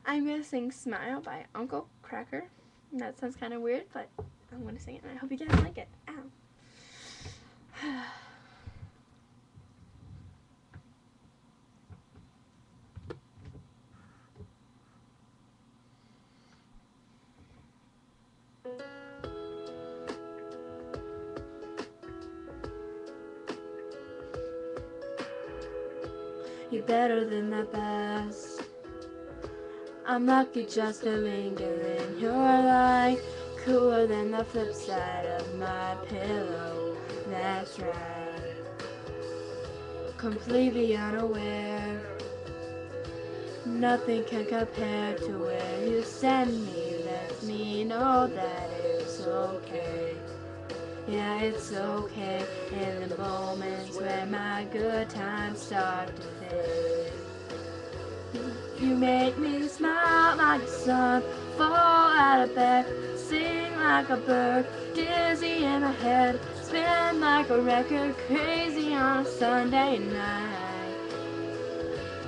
I'm going to sing Smile by Uncle Cracker. And that sounds kind of weird, but I'm going to sing it, and I hope you guys like it. Ow. You're better than the best. I'm lucky just to linger in your light. Cooler than the flip side of my pillow. That's right. Completely unaware. Nothing can compare to where you send me. Lets me know that it's okay. Yeah, it's okay in the moments where my good times start to fade. You make me smile like the sun, fall out of bed, sing like a bird, dizzy in my head, spin like a record, crazy on a Sunday night.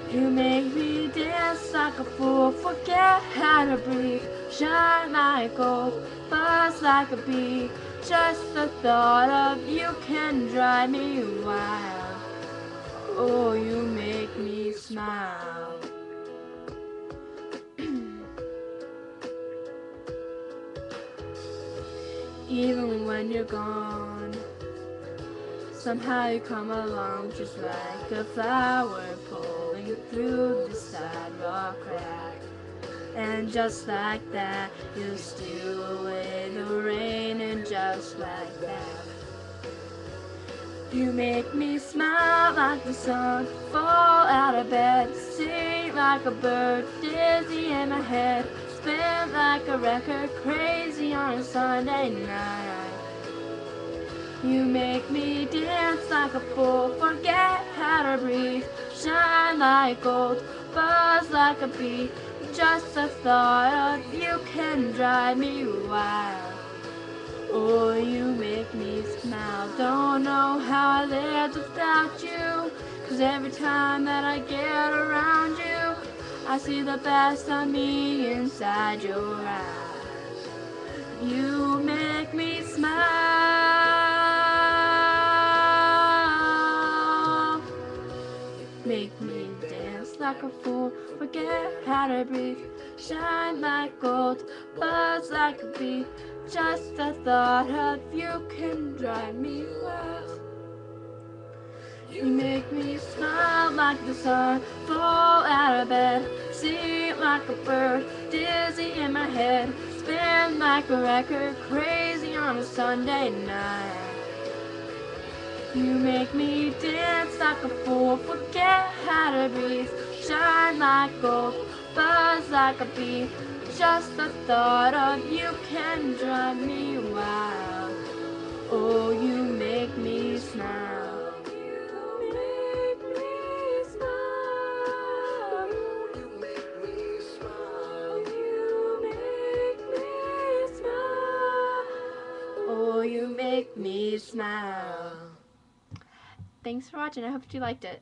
You make me dance like a fool, forget how to breathe, shine like gold, buzz like a bee. Just the thought of you can drive me wild. Oh, you make me smile. Even when you're gone, somehow you come along just like a flower pulling through the sidewalk crack. And just like that, you steal away the rain, and just like that, you make me smile like the sun, fall out of bed, sing like a bird, dizzy in my head, spin like a record, crazy on a Sunday night. You make me dance like a fool, forget how to breathe, shine like gold, buzz like a bee. Just the thought of you can drive me wild. Oh, you make me smile. Don't know how I lived without you, 'cause every time that I get around you, I see the best of me inside your eyes. You make me smile. Make me dance like a fool, forget how to breathe, shine like gold, buzz like a bee. Just the thought of you can drive me wild. You make me smile like the sun, fall out of bed, sing like a bird, dizzy in my head, spin like a record, crazy on a Sunday night. You make me dance like a fool, forget how to breathe, shine like gold, buzz like a bee. Just the thought of you can drive me wild. Oh, you make me smile. You make me smile. You make me smile. You make me smile. Oh, you make me smile. Thanks for watching. I hope you liked it.